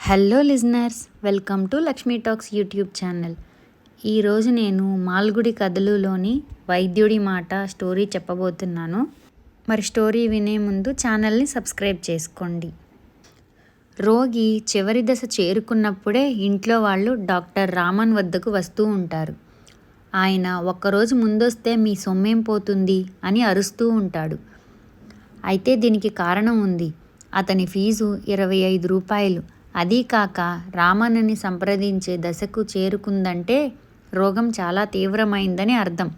Hello listeners, welcome to Lakshmi talks YouTube channel. ఈరోజు నేను మాల్గుడి కథలులోని వైద్యుడి మాట స్టోరీ చెప్పబోతున్నాను. మరి స్టోరీ వినే ముందు ఛానల్ని సబ్స్క్రైబ్ చేసుకోండి. రోగి చివరి దశ చేరుకున్నప్పుడే ఇంట్లో వాళ్ళు డాక్టర్ రామన్ వద్దకు వస్తూ ఉంటారు. ఆయన ఒక్కరోజు ముందొస్తే మీ సొమ్మేం పోతుంది అని అరుస్తూ ఉంటాడు. అయితే దీనికి కారణం ఉంది. అతని ఫీజు 25 రూపాయలు. అదీ కాక రామన్నని సంప్రదించే దశకు చేరుకుందంటే రోగం చాలా తీవ్రమైందని అర్థం.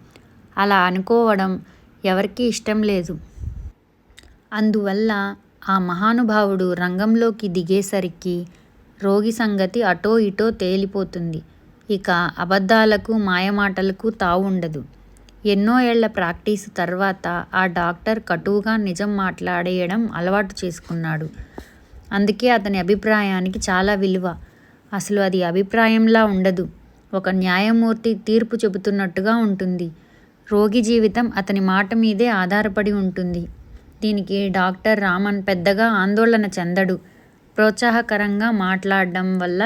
అలా అనుకోవడం ఎవరికీ ఇష్టం లేదు. అందువల్ల ఆ మహానుభావుడు రంగంలోకి దిగేసరికి రోగి సంగతి అటో ఇటో తేలిపోతుంది. ఇక అబద్ధాలకు మాయమాటలకు తావుండదు. ఎన్నో ఏళ్ల ప్రాక్టీసు తర్వాత ఆ డాక్టర్ కటువుగా నిజం మాట్లాడేయడం అలవాటు చేసుకున్నాడు. అందుకే అతని అభిప్రాయానికి చాలా విలువ. అసలు అది అభిప్రాయంలా ఉండదు, ఒక న్యాయమూర్తి తీర్పు చెబుతున్నట్టుగా ఉంటుంది. రోగి జీవితం అతని మాట మీదే ఆధారపడి ఉంటుంది. దీనికి డాక్టర్ రామన్ పెద్దగా ఆందోళన చెందడు. ప్రోత్సాహకరంగా మాట్లాడడం వల్ల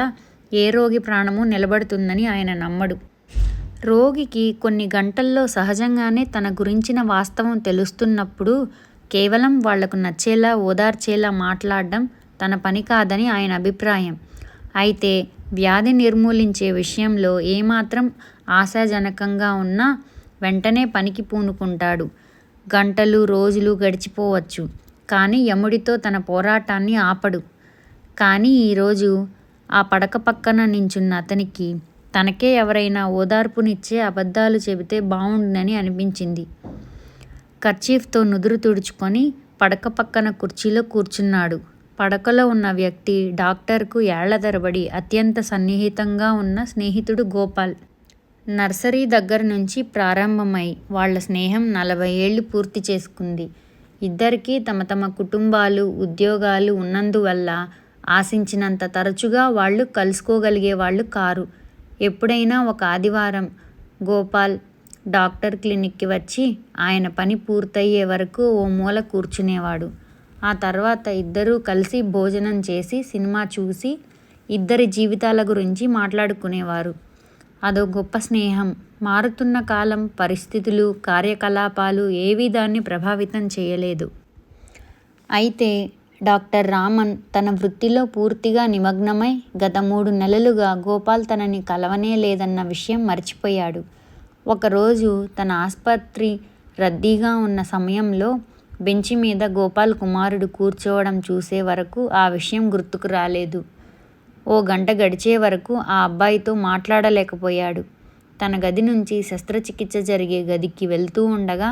ఏ రోగి ప్రాణము నిలబడుతుందని ఆయన నమ్మడు. రోగికి కొన్ని గంటల్లో సహజంగానే తన గురించిన వాస్తవం తెలుస్తున్నప్పుడు కేవలం వాళ్లకు నచ్చేలా ఓదార్చేలా మాట్లాడడం తన పని కాదని ఆయన అభిప్రాయం. అయితే వ్యాధి నిర్మూలించే విషయంలో ఏమాత్రం ఆశాజనకంగా ఉన్నా వెంటనే పనికి పూనుకుంటాడు. గంటలు రోజులు గడిచిపోవచ్చు, కానీ యముడితో తన పోరాటాన్ని ఆపడు. కానీ ఈరోజు ఆ పడక పక్కన నించున్న అతనికి తనకే ఎవరైనా ఓదార్పునిచ్చే అబద్ధాలు చెబితే బావుండునని అనిపించింది. కర్చీఫ్తో నుదురు తుడుచుకొని పడక పక్కన కుర్చీలో కూర్చున్నాడు. పడకలో ఉన్న వ్యక్తి డాక్టర్కు ఏళ్ల తరబడి అత్యంత సన్నిహితంగా ఉన్న స్నేహితుడు గోపాల్. నర్సరీ దగ్గర నుంచి ప్రారంభమై వాళ్ల స్నేహం 40 ఏళ్లు పూర్తి చేసుకుంది. ఇద్దరికీ తమ తమ కుటుంబాలు, ఉద్యోగాలు ఉన్నందువల్ల ఆశించినంత తరచుగా వాళ్ళు కలుసుకోగలిగేవాళ్లు కారు. ఎప్పుడైనా ఒక ఆదివారం గోపాల్ డాక్టర్ క్లినిక్కి వచ్చి ఆయన పని పూర్తయ్యే వరకు ఓ మూల కూర్చునేవాడు. ఆ తర్వాత ఇద్దరూ కలిసి భోజనం చేసి సినిమా చూసి ఇద్దరి జీవితాల గురించి మాట్లాడుకునేవారు. అదో గొప్ప స్నేహం. మారుతున్న కాలం, పరిస్థితులు, కార్యకలాపాలు ఏవీ దాన్ని ప్రభావితం చేయలేదు. అయితే డాక్టర్ రామన్ తన వృత్తిలో పూర్తిగా నిమగ్నమై గత 3 నెలలుగా గోపాల్ తనని కలవనే లేదన్న విషయం మర్చిపోయాడు. ఒకరోజు తన ఆస్పత్రి రద్దీగా ఉన్న సమయంలో బెంచి మీద గోపాల్ కుమారుడు కూర్చోవడం చూసే వరకు ఆ విషయం గుర్తుకు రాలేదు. ఓ గంట గడిచే వరకు ఆ అబ్బాయితో మాట్లాడలేకపోయాడు. తన గది నుంచి శస్త్రచికిత్స జరిగే గదికి వెళ్తూ ఉండగా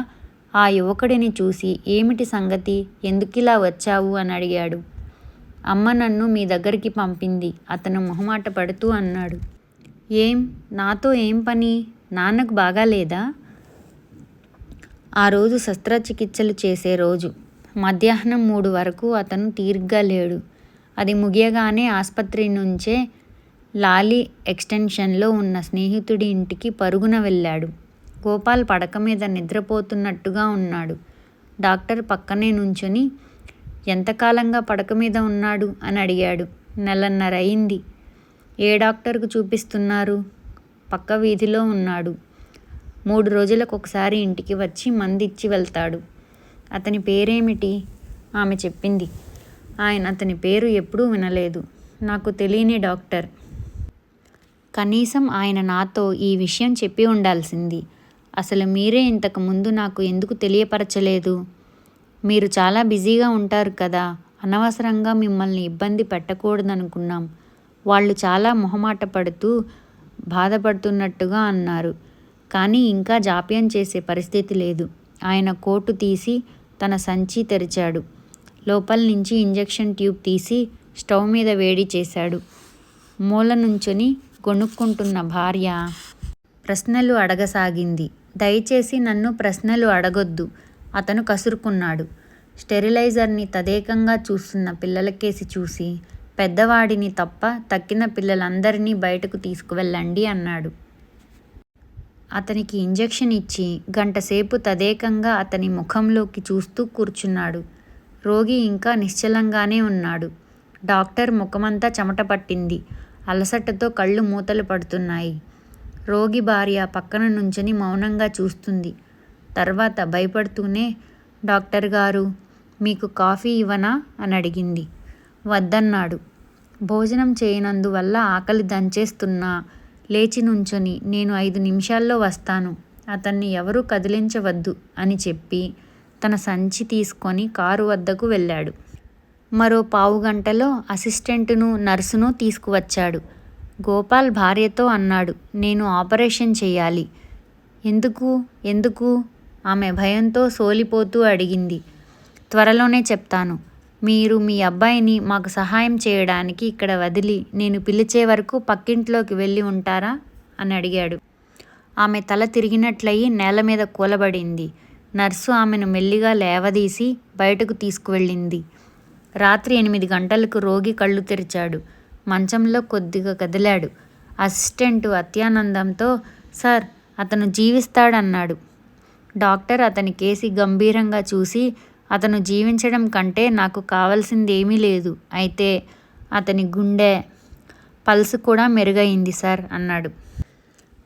ఆ యువకుడిని చూసి ఏమిటి సంగతి, ఎందుకిలా వచ్చావు అని అడిగాడు. అమ్మ నన్ను మీ దగ్గరికి పంపింది, అతను మొహమాట పడుతూ అన్నాడు. ఏం, నాతో ఏం పని? నాన్నకు బాగాలేదా? ఆ రోజు శస్త్రచికిత్సలు చేసే రోజు. మధ్యాహ్నం 3 వరకు అతను తీరిగ్గా లేడు. అది ముగియగానే ఆస్పత్రి నుంచే లాలీ ఎక్స్టెన్షన్లో ఉన్న స్నేహితుడి ఇంటికి పరుగున వెళ్ళాడు. గోపాల్ పడక మీద నిద్రపోతున్నట్టుగా ఉన్నాడు. డాక్టర్ పక్కనే నుంచుని ఎంతకాలంగా పడక మీద ఉన్నాడు అని అడిగాడు. 1.5 నెలలు అయింది. ఏ డాక్టర్కు చూపిస్తున్నారు? పక్క వీధిలో ఉన్నాడు. 3 రోజులకొకసారి ఇంటికి వచ్చి మందిచ్చి వెళ్తాడు. అతని పేరేమిటి? ఆమె చెప్పింది. ఆయన అతని పేరు ఎప్పుడూ వినలేదు. నాకు తెలియని డాక్టర్. కనీసం ఆయన నాతో ఈ విషయం చెప్పి ఉండాల్సింది. అసలు మీరే ఇంతకు ముందు నాకు ఎందుకు తెలియపరచలేదు? మీరు చాలా బిజీగా ఉంటారు కదా, అనవసరంగా మిమ్మల్ని ఇబ్బంది పెట్టకూడదనుకున్నాం. వాళ్ళు చాలా మొహమాట పడుతూ బాధపడుతున్నట్టుగా అన్నారు. కానీ ఇంకా జాప్యం చేసే పరిస్థితి లేదు. ఆయన కోటు తీసి తన సంచి తెరిచాడు. లోపల నుంచి ఇంజెక్షన్ ట్యూబ్ తీసి స్టవ్ మీద వేడి చేశాడు. మూల నుంచుని గొణుక్కుంటున్న భార్య ప్రశ్నలు అడగసాగింది. దయచేసి నన్ను ప్రశ్నలు అడగొద్దు, అతను కసురుకున్నాడు. స్టెరిలైజర్ని తదేకంగా చూస్తున్న పిల్లలకేసి చూసి పెద్దవాడిని తప్ప తక్కిన పిల్లలందరినీ బయటకు తీసుకువెళ్ళండి అన్నాడు. అతనికి ఇంజెక్షన్ ఇచ్చి గంటసేపు తదేకంగా అతని ముఖంలోకి చూస్తూ కూర్చున్నాడు. రోగి ఇంకా నిశ్చలంగానే ఉన్నాడు. డాక్టర్ ముఖమంతా చెమట పట్టింది. అలసటతో కళ్ళు మూతలు పడుతున్నాయి. రోగి భార్య పక్కన నుంచుని మౌనంగా చూస్తుంది. తర్వాత భయపడుతూనే, డాక్టర్ గారు, మీకు కాఫీ ఇవ్వనా అని అడిగింది. వద్దన్నాడు. భోజనం చేయనందువల్ల ఆకలి దంచేస్తున్నా లేచి నుంచుని, నేను 5 నిమిషాల్లో వస్తాను, అతన్ని ఎవరూ కదిలించవద్దు అని చెప్పి తన సంచి తీసుకొని కారు వద్దకు వెళ్ళాడు. మరో పావుగంటలో అసిస్టెంటును, నర్సును తీసుకువచ్చాడు. గోపాల్ భార్యతో అన్నాడు, నేను ఆపరేషన్ చెయ్యాలి. ఎందుకు ఎందుకు ఆమె భయంతో సోలిపోతూ అడిగింది. త్వరలోనే చెప్తాను. మీరు మీ అబ్బాయిని మాకు సహాయం చేయడానికి ఇక్కడ వదిలి నేను పిలిచే వరకు పక్కింట్లోకి వెళ్ళి ఉంటారా అని అడిగాడు. ఆమె తల తిరిగినట్లయి నేల మీద కూలబడింది. నర్సు ఆమెను మెల్లిగా లేవదీసి బయటకు తీసుకువెళ్ళింది. రాత్రి 8 గంటలకు రోగి కళ్ళు తెరిచాడు. మంచంలో కొద్దిగా కదిలాడు. అసిస్టెంటు అత్యానందంతో, సార్, అతను జీవిస్తాడన్నాడు. డాక్టర్ అతని కేసి గంభీరంగా చూసి, అతను జీవించడం కంటే నాకు కావాల్సిందేమీ లేదు. అయితే అతని గుండె పల్స్ కూడా మెరుగయింది సార్ అన్నాడు.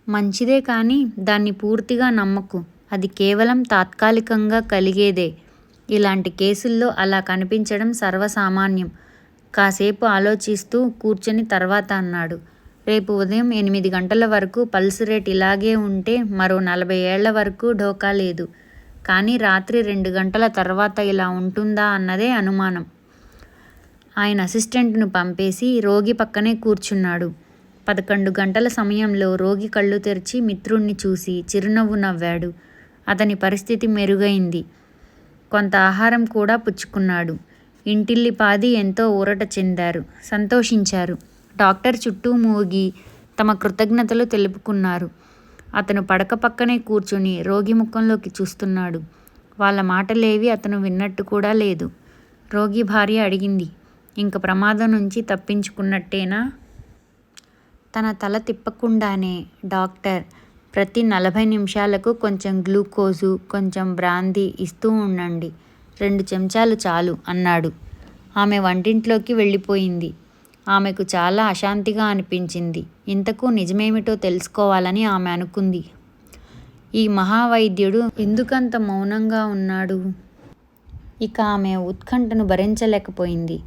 మంచిదే, కానీ దాన్ని పూర్తిగా నమ్మకు. అది కేవలం తాత్కాలికంగా కలిగేదే. ఇలాంటి కేసుల్లో అలా కనిపించడం సర్వసామాన్యం. కాసేపు ఆలోచిస్తూ కూర్చొని తర్వాత అన్నాడు. రేపు ఉదయం 8 గంటల వరకు పల్స్ రేట్ ఇలాగే ఉంటే మరో 40 ఏళ్ల వరకు ఢోకా లేదు. కానీ రాత్రి 2 గంటల తర్వాత ఇలా ఉంటుందా అన్నదే అనుమానం. ఆయన అసిస్టెంట్ను పంపేసి రోగి పక్కనే కూర్చున్నాడు. 11 గంటల సమయంలో రోగి కళ్ళు తెరిచి మిత్రుణ్ణి చూసి చిరునవ్వు నవ్వాడు. అతని పరిస్థితి మెరుగైంది. కొంత ఆహారం కూడా పుచ్చుకున్నాడు. ఇంటిల్లిపాది ఎంతో ఊరట చెందారు, సంతోషించారు. డాక్టర్ చుట్టూ మూగి తమ కృతజ్ఞతలు తెలుపుకున్నారు. అతను పడక పక్కనే కూర్చుని రోగి ముఖంలోకి చూస్తున్నాడు. వాళ్ళ మాటలేవి అతను విన్నట్టు కూడా లేదు. రోగి భార్య అడిగింది, ఇంక ప్రమాదం నుంచి తప్పించుకున్నట్టేనా? తన తల తిప్పకుండానే, డాక్టర్, ప్రతి 40 నిమిషాలకు కొంచెం గ్లూకోజు, కొంచెం బ్రాందీ ఇస్తూ ఉండండి. 2 చెంచాలు చాలు అన్నాడు. ఆమె వంటింట్లోకి వెళ్ళిపోయింది. ఆమెకు చాలా అశాంతిగా అనిపించింది. ఇంతకు నిజమేమిటో తెలుసుకోవాలని ఆమె అనుకుంది. ఈ మహావైద్యుడు ఎందుకంత మౌనంగా ఉన్నాడు? ఇక ఆమె ఉత్కంఠను భరించలేకపోయింది.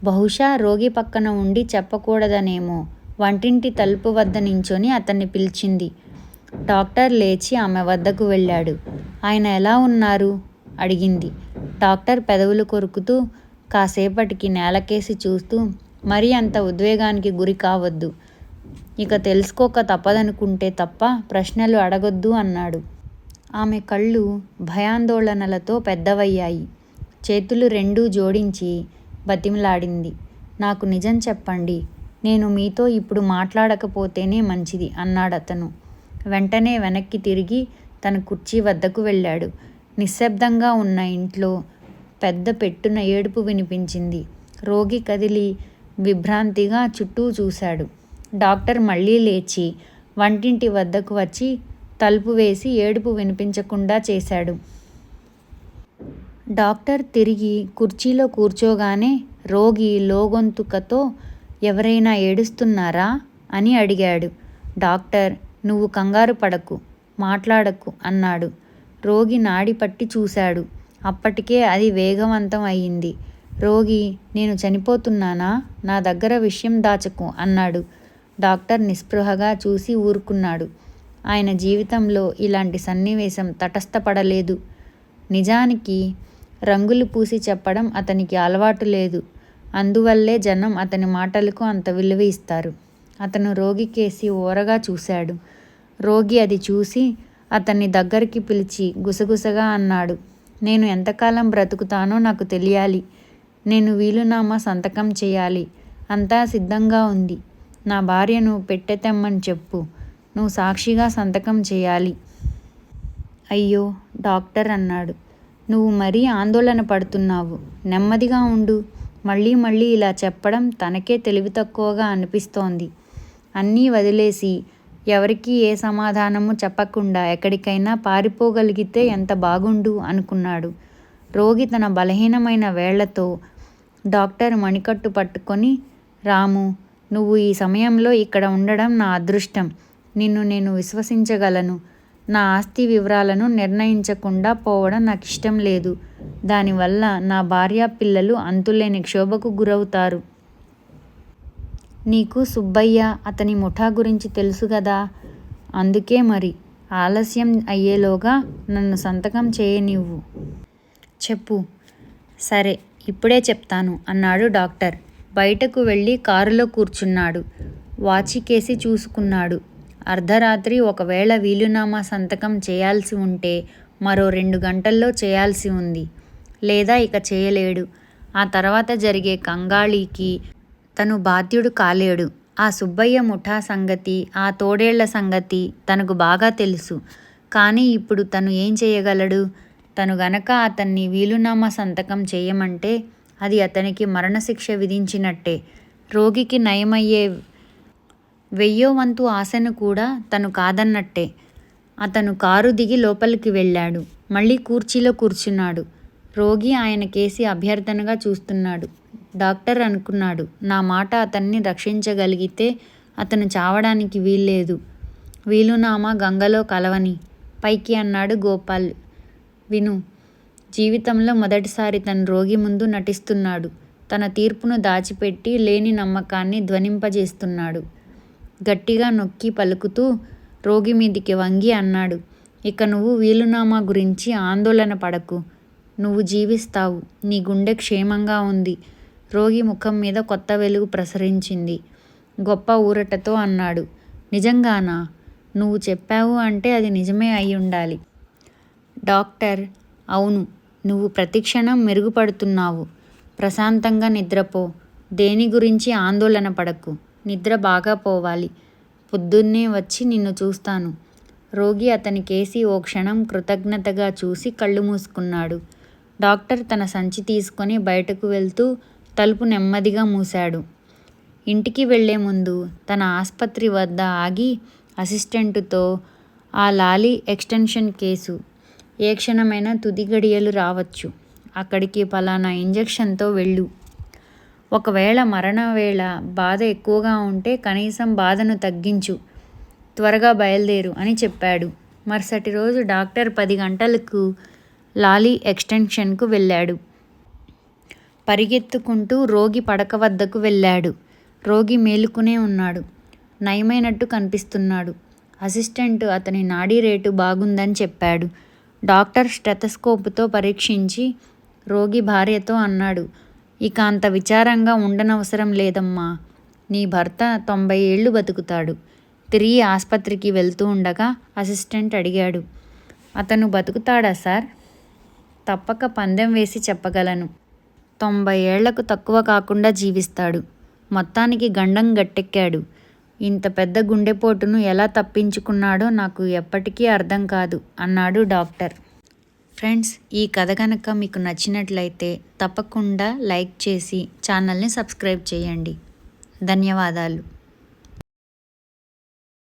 బహుశా రోగి పక్కన ఉండి చెప్పకూడదనేమో. వంటింటి తలుపు వద్ద నించొని అతన్ని పిలిచింది. డాక్టర్ లేచి ఆమె వద్దకు వెళ్ళాడు. ఆయన ఎలా ఉన్నారు అడిగింది. డాక్టర్ పెదవులు కొరుకుతూ కాసేపటికి నేలకేసి చూస్తూ, మరీ అంత ఉద్వేగానికి గురి కావద్దు. ఇక తెలుసుకోక తప్పదనుకుంటే తప్ప ప్రశ్నలు అడగొద్దు అన్నాడు. ఆమె కళ్ళు భయాందోళనలతో పెద్దవయ్యాయి. చేతులు రెండూ జోడించి బతిమిలాడింది. నాకు నిజం చెప్పండి. నేను మీతో ఇప్పుడు మాట్లాడకపోతేనే మంచిది అన్నాడతను. వెంటనే వెనక్కి తిరిగి తన కుర్చీ వద్దకు వెళ్ళాడు. నిశ్శబ్దంగా ఉన్న ఇంట్లో పెద్ద పెట్టున ఏడుపు వినిపించింది. రోగి కదిలి విభ్రాంతిగా చుట్టూ చూశాడు. డాక్టర్ మళ్ళీ లేచి వంటింటి వద్దకు వచ్చి తలుపు వేసి ఏడుపు వినిపించకుండా చేశాడు. డాక్టర్ తిరిగి కుర్చీలో కూర్చోగానే రోగి లోగొంతుకతో, ఎవరైనా ఏడుస్తున్నారా అని అడిగాడు. డాక్టర్, నువ్వు కంగారు పడకు, మాట్లాడకు అన్నాడు. రోగి నాడి పట్టి చూశాడు. అప్పటికే అది వేగవంతం అయింది. రోగి, నేను చనిపోతున్నానా? నా దగ్గర విషయం దాచకు అన్నాడు. డాక్టర్ నిస్పృహగా చూసి ఊరుకున్నాడు. ఆయన జీవితంలో ఇలాంటి సన్నివేశం తటస్థపడలేదు. నిజానికి రంగులు పూసి చెప్పడం అతనికి అలవాటు లేదు. అందువల్లే జనం అతని మాటలకు అంత విలువ ఇస్తారు. అతను రోగి కేసి ఓరగా చూశాడు. రోగి అది చూసి అతన్ని దగ్గరికి పిలిచి గుసగుసగా అన్నాడు. నేను ఎంతకాలం బ్రతుకుతానో నాకు తెలియాలి. నేను వీలునామా సంతకం చేయాలి. అంతా సిద్ధంగా ఉంది. నా భార్యను పెట్టెతెమ్మని చెప్పు. నువ్వు సాక్షిగా సంతకం చేయాలి. అయ్యో, డాక్టర్ అన్నాడు. నువ్వు మరీ ఆందోళన పడుతున్నావు. నెమ్మదిగా ఉండు. మళ్ళీ మళ్ళీ ఇలా చెప్పడం తనకే తెలివి తక్కువగా అనిపిస్తోంది. అన్నీ వదిలేసి ఎవరికీ ఏ సమాధానము చెప్పకుండా ఎక్కడికైనా పారిపోగలిగితే ఎంత బాగుండు అనుకున్నాడు. రోగి తన బలహీనమైన వేళ్లతో డాక్టర్ మణికట్టు పట్టుకొని, రాము, నువ్వు ఈ సమయంలో ఇక్కడ ఉండడం నా అదృష్టం. నిన్ను నేను విశ్వసించగలను. నా ఆస్తి వివరాలను నిర్ణయించకుండా పోవడం నాకు ఇష్టం లేదు. దానివల్ల నా భార్య పిల్లలు అంతులేని క్షోభకు గురవుతారు. నీకు సుబ్బయ్య, అతని ముఠా గురించి తెలుసు కదా. అందుకే మరి ఆలస్యం అయ్యేలోగా నన్ను సంతకం చేయనివ్వు. చెప్పు. సరే, ఇప్పుడే చెప్తాను అన్నాడు డాక్టర్. బయటకు వెళ్ళి కారులో కూర్చున్నాడు. వాచికేసి చూసుకున్నాడు. అర్ధరాత్రి ఒకవేళ వీలునామా సంతకం చేయాల్సి ఉంటే మరో 2 గంటల్లో చేయాల్సి ఉంది. లేదా ఇక చేయలేడు. ఆ తర్వాత జరిగే కంగాళీకి తను బాధ్యుడు కాలేడు. ఆ సుబ్బయ్య ముఠా సంగతి, ఆ తోడేళ్ల సంగతి తనకు బాగా తెలుసు. కానీ ఇప్పుడు తను ఏం చేయగలడు? తను గనక అతన్ని వీలునామా సంతకం చేయమంటే అది అతనికి మరణశిక్ష విధించినట్టే. రోగికి నయమయ్యే 1000వ వంతు ఆశను కూడా తను కాదన్నట్టే. అతను కారు దిగి లోపలికి వెళ్ళాడు. మళ్ళీ కుర్చీలో కూర్చున్నాడు. రోగి ఆయన కేసి అభ్యర్థనగా చూస్తున్నాడు. డాక్టర్ అనుకున్నాడు, నా మాట అతన్ని రక్షించగలిగితే అతను చావడానికి వీల్లేదు. వీలునామా గంగలో కలవని. పైకి అన్నాడు గోపాల్. విను. జీవితంలో మొదటిసారి తను రోగి ముందు నటిస్తున్నాడు. తన తీర్పును దాచిపెట్టి లేని నమ్మకాన్ని ధ్వనింపజేస్తున్నాడు. గట్టిగా నొక్కి పలుకుతూ రోగి మీదికి వంగి అన్నాడు, ఇక నువ్వు వీలునామా గురించి ఆందోళన పడకు. నువ్వు జీవిస్తావు. నీ గుండె క్షేమంగా ఉంది. రోగి ముఖం మీద కొత్త వెలుగు ప్రసరించింది. గొప్ప ఊరటతో అన్నాడు, నిజంగానా? నువ్వు చెప్పావు అంటే అది నిజమే అయి ఉండాలి. డాక్టర్, అవును. నువ్వు ప్రతిక్షణం మెరుగుపడుతున్నావు. ప్రశాంతంగా నిద్రపో. దేని గురించి ఆందోళన పడకు. నిద్ర బాగా పోవాలి. పొద్దున్నే వచ్చి నిన్ను చూస్తాను. రోగి అతని కేసి ఓ క్షణం కృతజ్ఞతగా చూసి కళ్ళు మూసుకున్నాడు. డాక్టర్ తన సంచి తీసుకొని బయటకు వెళ్తూ తలుపు నెమ్మదిగా మూశాడు. ఇంటికి వెళ్లే ముందు తన ఆస్పత్రి వద్ద ఆగి అసిస్టెంటుతో, ఆ లాలీ ఎక్స్టెన్షన్ కేసు ఏ క్షణమైనా తుది గడియలు రావచ్చు. అక్కడికి పలానా ఇంజెక్షన్తో వెళ్ళు. ఒకవేళ మరణవేళ బాధ ఎక్కువగా ఉంటే కనీసం బాధను తగ్గించు. త్వరగా బయలుదేరు అని చెప్పాడు. మరుసటి రోజు డాక్టర్ 10 గంటలకు లాలీ ఎక్స్టెన్షన్కు వెళ్ళాడు. పరిగెత్తుకుంటూ రోగి పడక వద్దకు వెళ్ళాడు. రోగి మేలుకునే ఉన్నాడు. నయమైనట్టు కనిపిస్తున్నాడు. అసిస్టెంట్ అతని నాడీ రేటు బాగుందని చెప్పాడు. డాక్టర్ స్టెతస్కోపుతో పరీక్షించి రోగి భార్యతో అన్నాడు, ఇక అంత విచారంగా ఉండనవసరం లేదమ్మా. నీ భర్త 90 ఏళ్ళు బతుకుతాడు. తిరిగి ఆస్పత్రికి వెళ్తూ ఉండగా అసిస్టెంట్ అడిగాడు, అతను బతుకుతాడా సార్? తప్పక పందెం వేసి చెప్పగలను. 90 ఏళ్లకు తక్కువ కాకుండా జీవిస్తాడు. మొత్తానికి గండం గట్టెక్కాడు. ఇంత పెద్ద గుండెపోటును ఎలా తప్పించుకున్నాడో నాకు ఎప్పటికీ అర్థం కాదు అన్నాడు డాక్టర్. ఫ్రెండ్స్, ఈ కథ కనుక మీకు నచ్చినట్లయితే తప్పకుండా లైక్ చేసి ఛానల్ని సబ్స్క్రైబ్ చేయండి. ధన్యవాదాలు.